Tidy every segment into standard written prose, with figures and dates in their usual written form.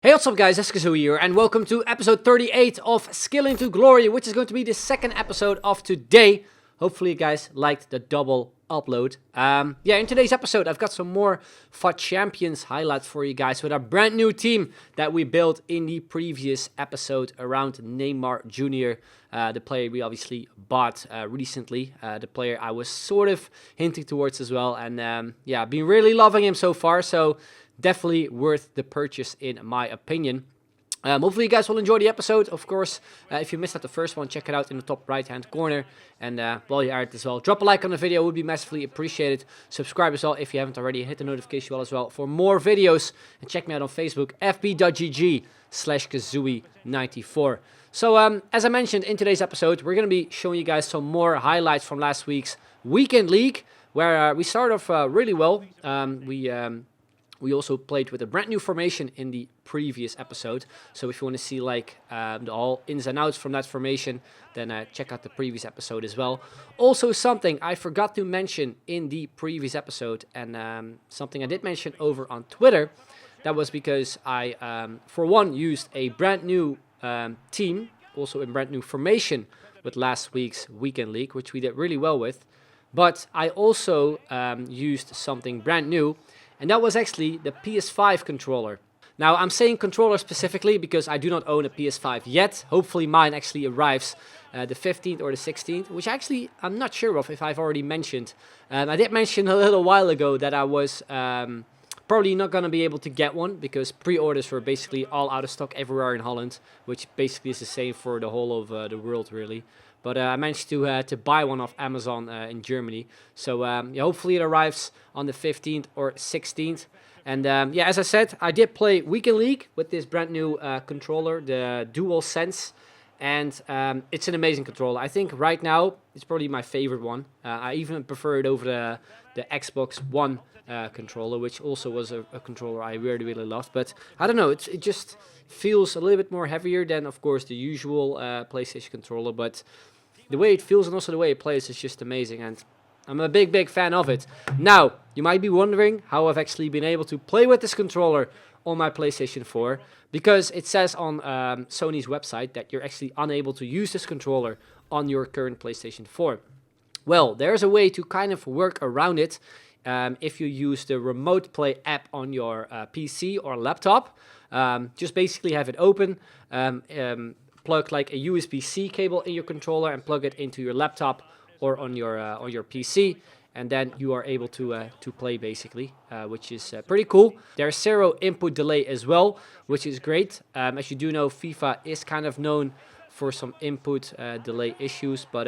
Hey, what's up guys, 𝐻𝐤𝐤 here, and welcome to episode 38 of Skill into Glory, which is going to be the second episode of today. Hopefully you guys liked the double upload. In today's episode I've got some more FUT Champions highlights for you guys with our brand new team that we built in the previous episode around Neymar Jr., the player we obviously bought recently, the player I was sort of hinting towards as well, and I've been really loving him so far, so definitely worth the purchase in my opinion. Hopefully you guys will enjoy the episode. Of course, if you missed out the first one, check it out in the top right hand corner. And while you're at it as well, drop a like on the video, would be massively appreciated. Subscribe as well if you haven't already. Hit the notification bell as well for more videos. And check me out on Facebook, fb.gg/𝐋𝐤𝐤94. So as I mentioned in today's episode, we're going to be showing you guys some more highlights from last week's Weekend League, where we started off really well. We also played with a brand new formation in the previous episode. So if you want to see like the all ins and outs from that formation, then check out the previous episode as well. Also something I forgot to mention in the previous episode, and something I did mention over on Twitter, that was because I, for one, used a brand new team, also a brand new formation with last week's Weekend League, which we did really well with. But I also used something brand new, and that was actually the PS5 controller. Now, I'm saying controller specifically because I do not own a PS5 yet. Hopefully mine actually arrives the 15th or the 16th, which actually I'm not sure of if I've already mentioned. I did mention a little while ago that I was probably not going to be able to get one because pre-orders were basically all out of stock everywhere in Holland, which basically is the same for the whole of the world really. But I managed to buy one off Amazon in Germany. So hopefully it arrives on the 15th or 16th. And as I said, I did play Weekend League with this brand new controller, the DualSense. And it's an amazing controller. I think right now it's probably my favorite one. I even prefer it over the Xbox One controller, which also was a controller I really loved. But I don't know, it just feels a little bit more heavier than, of course, the usual PlayStation controller. But the way it feels and also the way it plays is just amazing, and I'm a big fan of it. Now, you might be wondering how I've actually been able to play with this controller on my PlayStation 4, because it says on Sony's website that you're actually unable to use this controller on your current PlayStation 4. Well, there's a way to kind of work around it if you use the Remote Play app on your PC or laptop. Just basically have it open, plug like a USB-C cable in your controller and plug it into your laptop or on your PC, and then you are able to play basically, which is pretty cool. There's 0 input delay as well, which is great. As you do know, FIFA is kind of known for some input delay issues, but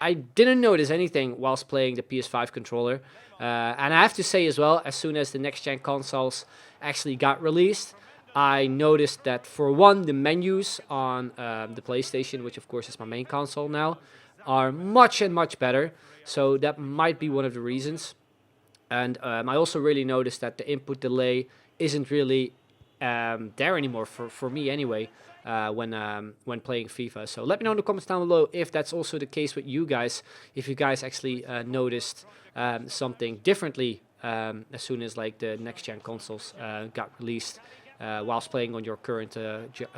I didn't notice anything whilst playing the PS5 controller. And I have to say as well, as soon as the next-gen consoles actually got released, I noticed that for one, the menus on the PlayStation, which of course is my main console now, are much better. So that might be one of the reasons. And I also really noticed that the input delay isn't really there anymore for me anyway when playing FIFA. So let me know in the comments down below if that's also the case with you guys, if you guys actually noticed something differently as soon as like the next gen consoles got released. Whilst playing on your current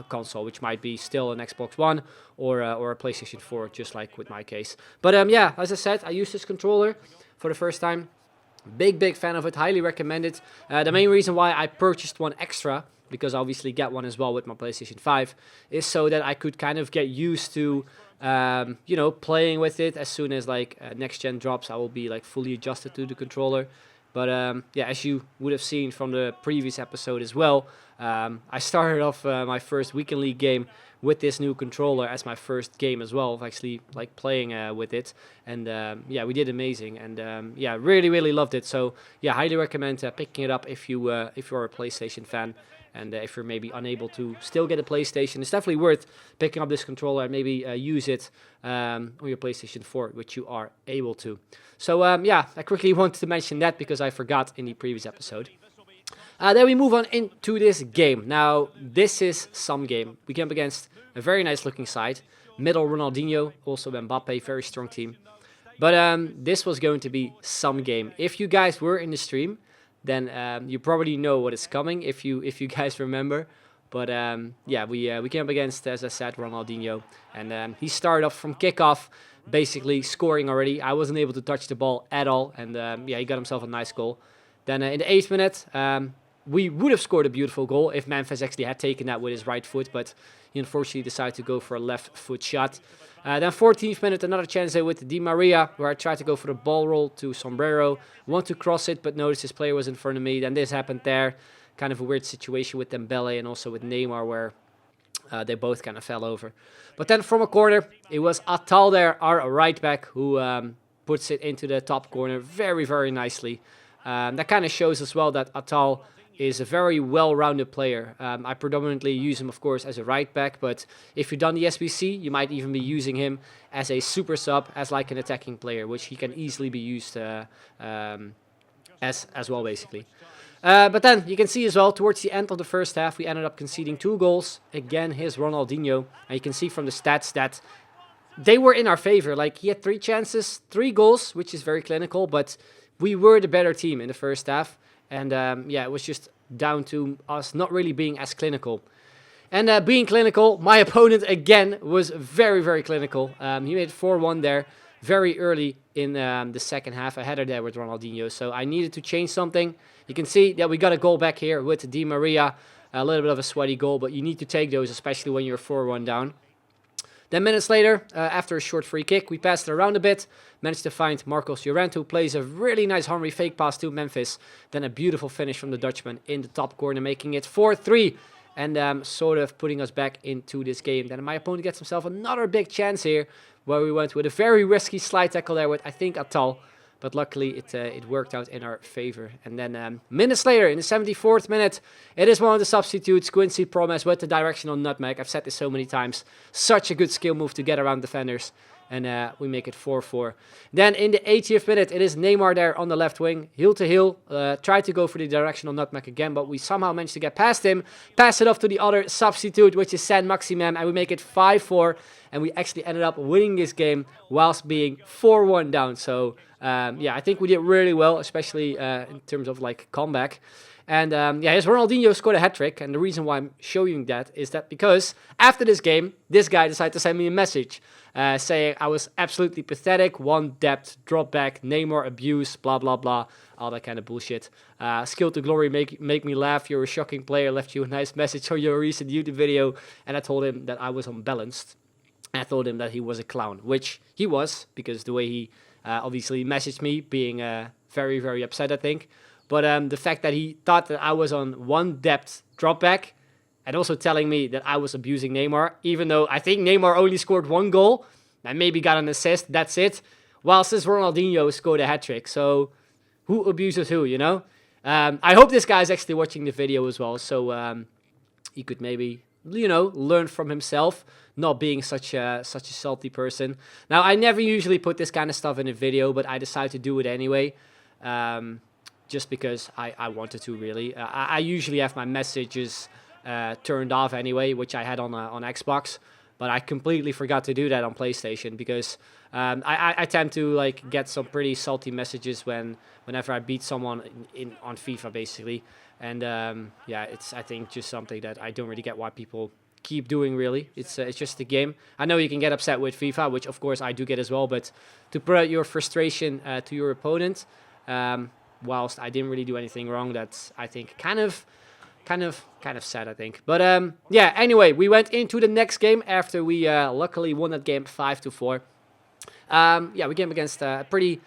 console, which might be still an Xbox One or a PlayStation 4, just like with my case. But as I said, I used this controller for the first time. Big fan of it, highly recommend it. The main reason why I purchased one extra, because I obviously get one as well with my PlayStation 5, is so that I could kind of get used to playing with it. As soon as like next gen drops, I will be like fully adjusted to the controller. But as you would have seen from the previous episode as well, I started off my first Weekend League game with this new controller as my first game as well, of actually like playing with it. And we did amazing, and really loved it. So highly recommend picking it up if you're a PlayStation fan. And if you're maybe unable to still get a PlayStation, it's definitely worth picking up this controller and maybe use it on your PlayStation 4, which you are able to. So I quickly wanted to mention that because I forgot in the previous episode. Then we move on into this game. Now, this is some game. We came up against a very nice looking side. Middle Ronaldinho, also Mbappe, very strong team. But this was going to be some game. If you guys were in the stream, then you probably know what is coming if you guys remember. But yeah, we came up against, as I said, Ronaldinho, and he started off from kickoff, basically scoring already. I wasn't able to touch the ball at all, and yeah, he got himself a nice goal. Then in the 8th minute, we would have scored a beautiful goal if Memphis actually had taken that with his right foot, but he unfortunately decided to go for a left foot shot. Then 14th minute, another chance there with Di Maria, where I tried to go for the ball roll to Sombrero. Want to cross it, but noticed his player was in front of me. Then this happened there. Kind of a weird situation with Dembele and also with Neymar, where they both kind of fell over. But then from a corner, it was Atal there, our right back, who puts it into the top corner very, very nicely. That kind of shows as well that Atal is a very well-rounded player. I predominantly use him, of course, as a right back, but if you've done the SBC, you might even be using him as a super sub, as like an attacking player, which he can easily be used as well, basically. But then you can see as well, towards the end of the first half, we ended up conceding 2 goals. Again, here's Ronaldinho, and you can see from the stats that they were in our favor. Like, he had 3 chances, 3 goals, which is very clinical, but we were the better team in the first half. And yeah, it was just down to us not really being as clinical. And being clinical, my opponent again was very, very clinical. He made 4-1 there very early in the second half. A header there with Ronaldinho. So I needed to change something. You can see that we got a goal back here with Di Maria. A little bit of a sweaty goal, but you need to take those, especially when you're 4-1 down. Then minutes later, after a short free kick, we passed it around a bit. Managed to find Marcos Llorente, who plays a really nice Henry fake pass to Memphis. Then a beautiful finish from the Dutchman in the top corner, making it 4-3. And sort of putting us back into this game. Then my opponent gets himself another big chance here, where we went with a very risky slide tackle there with, I think, Atal. But luckily, it worked out in our favor. And then minutes later, in the 74th minute, it is one of the substitutes, Quincy Promes, with the directional nutmeg. I've said this so many times. Such a good skill move to get around defenders. And we make it 4-4. Then in the 80th minute, it is Neymar there on the left wing. Heel to heel. Tried to go for the directional nutmeg again, but we somehow managed to get past him. Pass it off to the other substitute, which is Saint-Maximin. And we make it 5-4. And we actually ended up winning this game whilst being 4-1 down. So, yeah, I think we did really well, especially in terms of, like, comeback. And, yeah, his Ronaldinho scored a hat-trick. And the reason why I'm showing that is that because after this game, this guy decided to send me a message saying I was absolutely pathetic, 1 depth, drop back, Neymar abuse, blah, blah, blah, all that kind of bullshit. Skill to glory, make me laugh, you're a shocking player, left you a nice message on your recent YouTube video. And I told him that I was unbalanced. I told him that he was a clown, which he was, because the way he obviously messaged me, being very, very upset, I think. But the fact that he thought that I was on 1 depth drop back, and also telling me that I was abusing Neymar, even though I think Neymar only scored 1 goal, and maybe got an assist, that's it. Whilst this Ronaldinho scored a hat-trick. So, who abuses who, you know? I hope this guy's actually watching the video as well, so he could maybe, you know, learn from himself, not being such a salty person. Now, I never usually put this kind of stuff in a video, but I decided to do it anyway. Just because I wanted to, really. I usually have my messages turned off anyway, which I had on Xbox, but I completely forgot to do that on PlayStation because I tend to like get some pretty salty messages whenever I beat someone on FIFA, basically. And yeah, it's, I think, just something that I don't really get why people keep doing, really. It's just a game. I know you can get upset with FIFA, which of course I do get as well, but to put out your frustration to your opponent, whilst I didn't really do anything wrong, that's, I think, kind of sad, I think. But yeah, anyway, we went into the next game after we luckily won that game 5-4. Yeah, we came against a pretty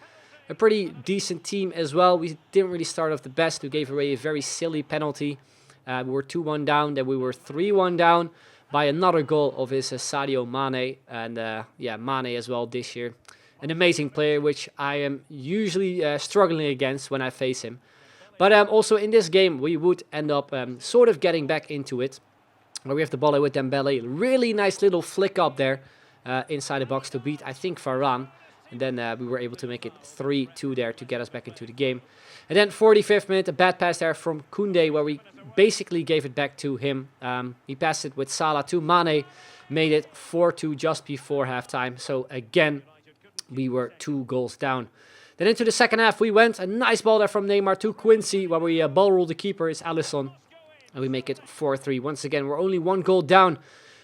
decent team as well. We didn't really start off the best. We gave away a very silly penalty. We were 2-1 down, then we were 3-1 down by another goal of his Sadio Mane. And yeah, Mane as well this year. An amazing player, which I am usually struggling against when I face him. But also in this game, we would end up sort of getting back into it. Where we have the ball with Dembele. Really nice little flick up there inside the box to beat, I think, Varane. And then we were able to make it 3-2 there to get us back into the game. And then 45th minute, a bad pass there from Koundé, where we basically gave it back to him. He passed it with Salah to Mane. Made it 4-2 just before halftime. So again, we were 2 goals down. Then into the second half we went. A nice ball there from Neymar to Quincy, where we ball rolled the keeper, is Alisson. and we make it 4-3. Once again, we're only 1 goal down.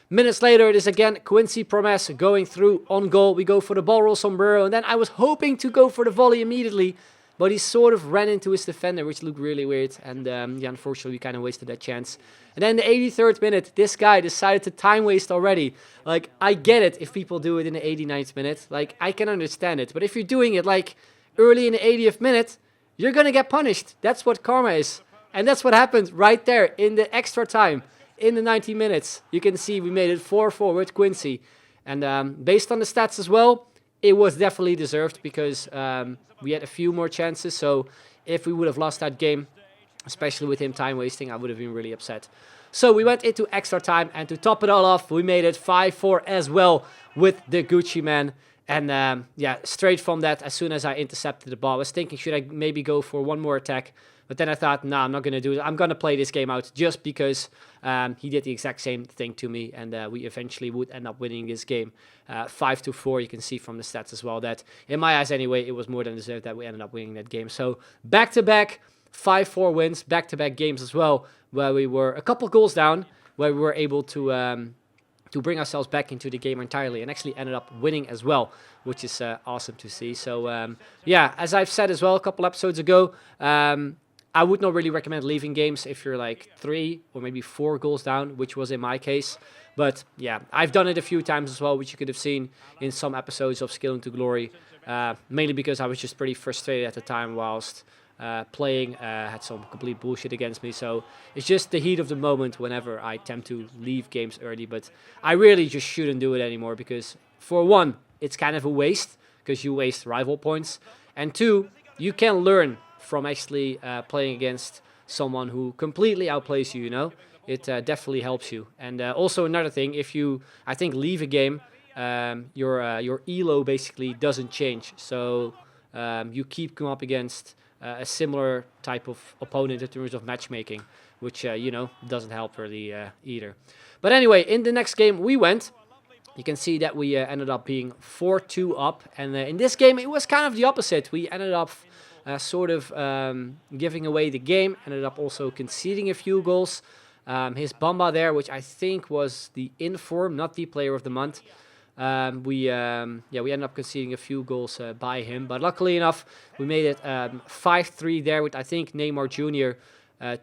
Minutes later, it is again Quincy Promes going through on goal. We go for the ball roll sombrero, and then I was hoping to go for the volley immediately, but he sort of ran into his defender, which looked really weird, and yeah, unfortunately, we kind of wasted that chance. And then the 83rd minute, this guy decided to time waste already. Like, I get it if people do it in the 89th minute. Like, I can understand it, but if you're doing it, like, early in the 80th minute, you're gonna get punished. That's what karma is. And that's what happened right there in the extra time. In the 90 minutes, you can see we made it 4-4 with Quincy. And based on the stats as well, it was definitely deserved because we had a few more chances. So if we would have lost that game, especially with him time wasting, I would have been really upset. So we went into extra time, and to top it all off, we made it 5-4 as well with the Gucci man. And yeah, straight from that, as soon as I intercepted the ball, I was thinking, should I maybe go for one more attack? But then I thought, nah, I'm not going to do it. I'm going to play this game out just because he did the exact same thing to me. And we eventually would end up winning this game 5-4. You can see from the stats as well that, in my eyes anyway, it was more than deserved that we ended up winning that game. So back-to-back 5-4 wins, back-to-back games as well, where we were a couple goals down, where we were able to bring ourselves back into the game entirely, and actually ended up winning as well, which is awesome to see. So yeah, as I've said as well a couple episodes ago, I would not really recommend leaving games if you're like 3 or maybe 4 goals down, which was in my case. But yeah, I've done it a few times as well, which you could have seen in some episodes of Skill into Glory, mainly because I was just pretty frustrated at the time whilst playing, had some complete bullshit against me. So it's just the heat of the moment whenever I tend to leave games early. But I really just shouldn't do it anymore because, for one, it's kind of a waste because you waste rival points. And 2, you can learn from actually playing against someone who completely outplays you, you know? It definitely helps you. And also another thing, if you, I think, leave a game, your elo basically doesn't change. So you keep going up against a similar type of opponent in terms of matchmaking, which, you know, doesn't help really either. But anyway, in the next game we went, you can see that we ended up being 4-2 up. And in this game, it was kind of the opposite. We ended up sort of giving away the game, ended up also conceding a few goals. His Bamba there, which I think was the inform, not the player of the month. We ended up conceding a few goals by him, but luckily enough, we made it 5-3 there with, I think, Neymar Jr.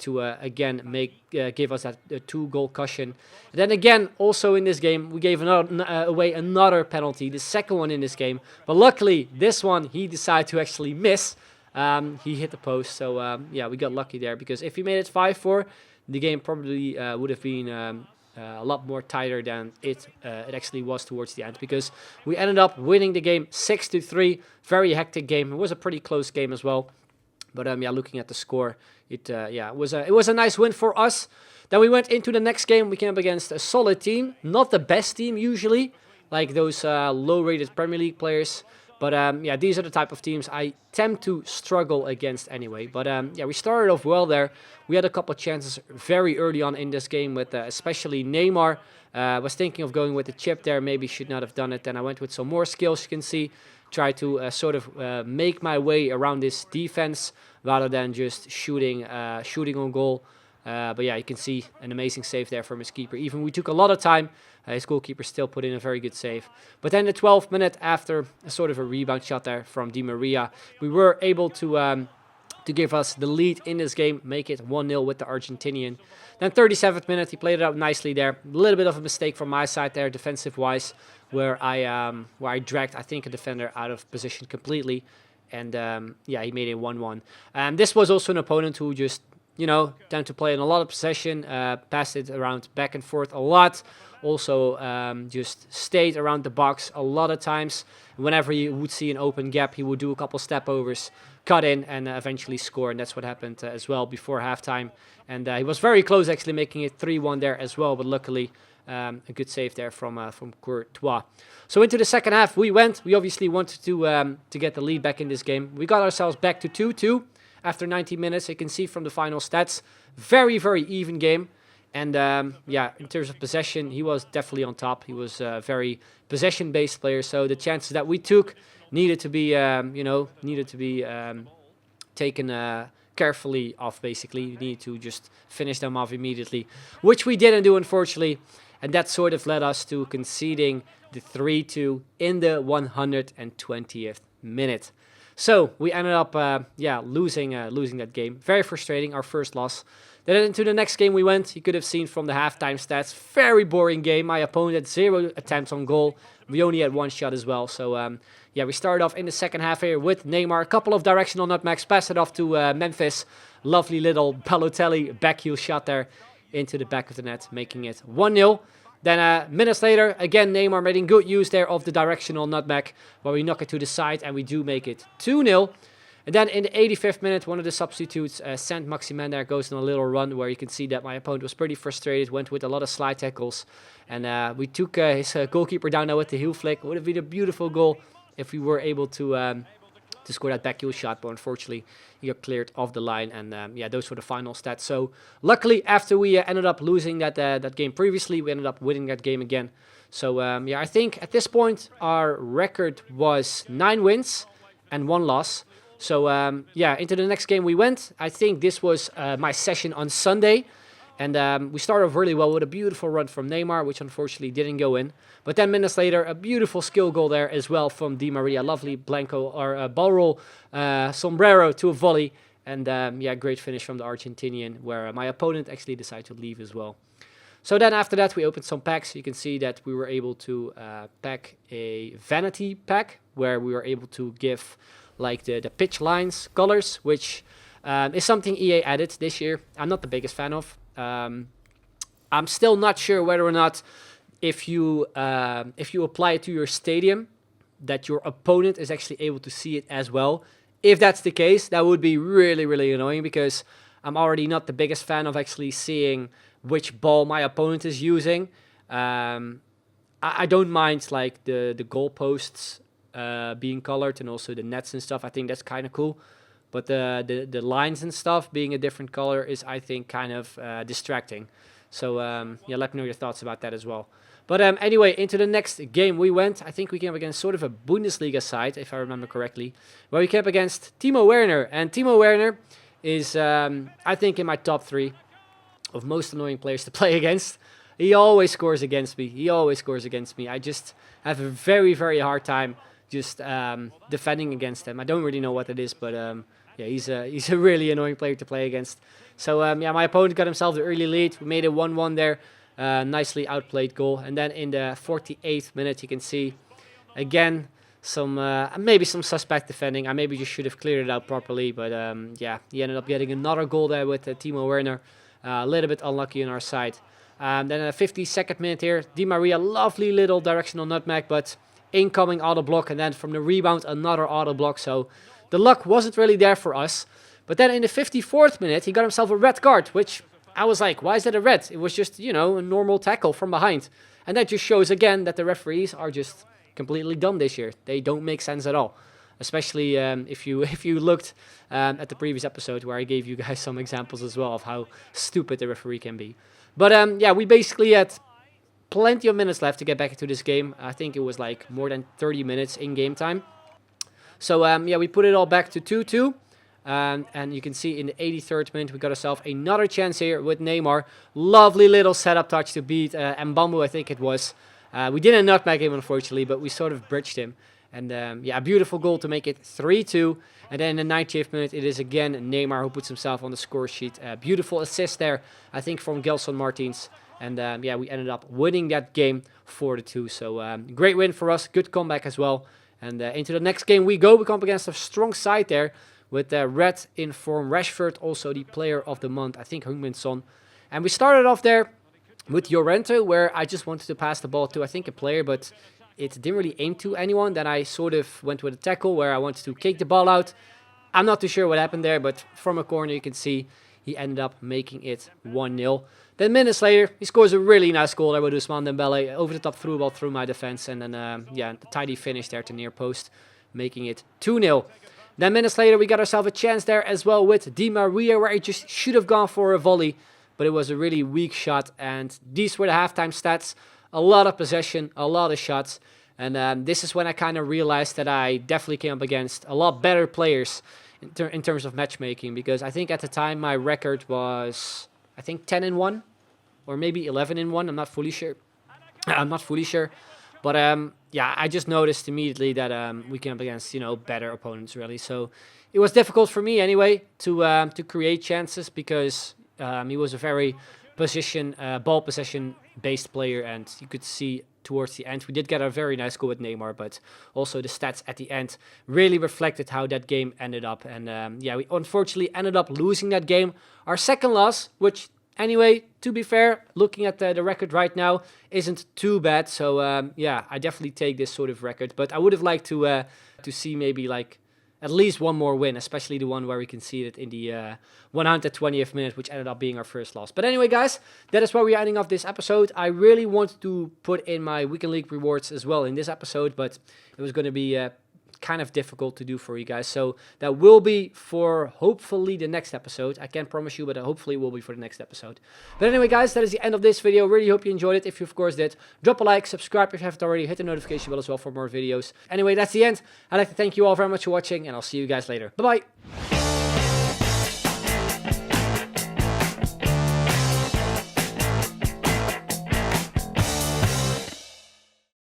To again give us that 2-goal cushion. And then again, also in this game, we gave away another penalty, the second one in this game. But luckily, this one he decided to actually miss. He hit the post, so yeah, we got lucky there, because if he made it 5-4, the game probably would have been a lot more tighter than it actually was towards the end, because we ended up winning the game 6-3. Very hectic game. It was a pretty close game as well. But yeah, looking at the score, it was a nice win for us. Then we went into the next game. We came up against a solid team, not the best team usually, like those low-rated Premier League players. But yeah, these are the type of teams I tend to struggle against anyway. But yeah, we started off well there. We had a couple of chances very early on in this game with especially Neymar. Was thinking of going with the chip there. Maybe should not have done it. Then I went with some more skills, you can see. Try to sort of make my way around this defense rather than just shooting on goal. But yeah, you can see an amazing save there from his keeper. Even we took a lot of time. His goalkeeper still put in a very good save. But then the 12th minute, after a sort of a rebound shot there from Di Maria, we were able to give us the lead in this game, make it 1-0 with the Argentinian. Then 37th minute, he played it out nicely there. A little bit of a mistake from my side there, defensive-wise, where I dragged, I think, a defender out of position completely. And yeah, he made it 1-1. And this was also an opponent who just, you know, tend to play in a lot of possession, passed it around back and forth a lot. Also just stayed around the box a lot of times. Whenever he would see an open gap, he would do a couple step overs, cut in, and eventually score. And that's what happened as well before halftime. And he was very close, actually, making it 3-1 there as well. But luckily, a good save there from Courtois. So into the second half, we went. We obviously wanted to get the lead back in this game. We got ourselves back to 2-2 after 90 minutes. You can see from the final stats, very, very even game. And yeah, in terms of possession, he was definitely on top. He was a very possession-based player. So the chances that we took needed to be, taken carefully off, basically. You need to just finish them off immediately, which we didn't do, unfortunately. And that sort of led us to conceding the 3-2 in the 120th minute. So we ended up, losing that game. Very frustrating, our first loss. Then into the next game we went. You could have seen from the halftime stats. Very boring game. My opponent had 0 attempts on goal. We only had 1 shot as well. So, we started off in the second half here with Neymar. A couple of directional nutmegs. Passed it off to Memphis. Lovely little Balotelli backheel shot there into the back of the net, making it 1-0. Then minutes later, again, Neymar making good use there of the directional nutmeg, where we knock it to the side, and we do make it 2-0. And then in the 85th minute, one of the substitutes, 𝐷𝐚𝐸𝐸𝐷 there, goes on a little run where you can see that my opponent was pretty frustrated, went with a lot of slide tackles. And we took his goalkeeper down there with the heel flick. It would have been a beautiful goal if we were able to score that backheel shot, but unfortunately he got cleared off the line. And those were the final stats. So luckily, after we ended up losing that game previously, we ended up winning that game again. So I think at this point our record was 9 wins and 1 loss. So into the next game we went. I think this was my session on Sunday. And we started off really well with a beautiful run from Neymar, which unfortunately didn't go in. But 10 minutes later, a beautiful skill goal there as well from Di Maria. Lovely ball roll, sombrero to a volley. And great finish from the Argentinian, where my opponent actually decided to leave as well. So then after that, we opened some packs. You can see that we were able to pack a vanity pack, where we were able to give like the pitch lines colors, which is something EA added this year. I'm not the biggest fan of. I'm still not sure whether or not if you apply it to your stadium, that your opponent is actually able to see it as well. If that's the case, that would be really, really annoying, because I'm already not the biggest fan of actually seeing which ball my opponent is using. I don't mind like the goalposts being colored, and also the nets and stuff. I think that's kind of cool. But the lines and stuff being a different color is, I think, kind of distracting. So let me know your thoughts about that as well. But anyway, into the next game we went. I think we came up against sort of a Bundesliga side, if I remember correctly, where we came up against Timo Werner. And Timo Werner is, I think, in my top 3 of most annoying players to play against. He always scores against me. I just have a very, very hard time just defending against him. I don't really know what it is, but he's a really annoying player to play against. So my opponent got himself the early lead. We made it 1-1 there. Nicely outplayed goal. And then in the 48th minute, you can see again some maybe some suspect defending. I maybe just should have cleared it out properly, but he ended up getting another goal there with Timo Werner. A little bit unlucky on our side. Then in the 52nd minute here, Di Maria, lovely little directional nutmeg, but incoming auto block, and then from the rebound another auto block. So the luck wasn't really there for us. But then in the 54th minute, he got himself a red card, which I was like, why is that a red? It was just, a normal tackle from behind. And that just shows again that the referees are just completely dumb this year. They don't make sense at all. Especially if you looked at the previous episode, where I gave you guys some examples as well of how stupid the referee can be. But we basically had plenty of minutes left to get back into this game. I think it was like more than 30 minutes in game time. So we put it all back to 2-2. And you can see in the 83rd minute, we got ourselves another chance here with Neymar. Lovely little setup touch to beat Mbambu, I think it was. We didn't nutmeg him, unfortunately, but we sort of bridged him. And a beautiful goal to make it 3-2. And then in the 90th minute, it is again Neymar who puts himself on the score sheet. Beautiful assist there, I think, from Gelson Martins. And we ended up winning that game 4-2. So great win for us. Good comeback as well. And into the next game we go. We come up against a strong side there with Red in form. Rashford, also the player of the month, I think, Heung-min Son. And we started off there with Llorente, where I just wanted to pass the ball to, I think, a player, but it didn't really aim to anyone. Then I sort of went with a tackle where I wanted to kick the ball out. I'm not too sure what happened there, but from a corner you can see he ended up making it 1-0. Then minutes later, he scores a really nice goal there with Ousmane Dembele. Over the top through ball through my defense. And then, the tidy finish there to near post, making it 2-0. Then minutes later, we got ourselves a chance there as well with Di Maria, where he just should have gone for a volley. But it was a really weak shot. And these were the halftime stats. A lot of possession, a lot of shots. And this is when I kind of realized that I definitely came up against a lot better players in terms of matchmaking, because I think at the time my record was, I think 10-1 or maybe 11-1. I'm not fully sure. I'm not fully sure, but yeah, I just noticed immediately that we came up against, you know, better opponents really. So it was difficult for me anyway to create chances, because he was a very ball possession based player, and you could see towards the end we did get a very nice goal with Neymar, but also the stats at the end really reflected how that game ended up. And yeah, we unfortunately ended up losing that game, our second loss, which anyway, to be fair, looking at the record right now, isn't too bad. So yeah, I definitely take this sort of record, but I would have liked to see maybe like at least one more win, especially the one where we conceded in the 120th minute, which ended up being our first loss. But anyway, guys, that is where we're ending off this episode. I really wanted to put in my Weekend League rewards as well in this episode, but it was going to be kind of difficult to do for you guys. So that will be for hopefully the next episode. I can't promise you, but hopefully it will be for the next episode. But anyway, guys, that is the end of this video. Really hope you enjoyed it. If you, of course, did, drop a like, subscribe if you haven't already, hit the notification bell as well for more videos. Anyway, that's the end. I'd like to thank you all very much for watching, and I'll see you guys later. Bye-bye.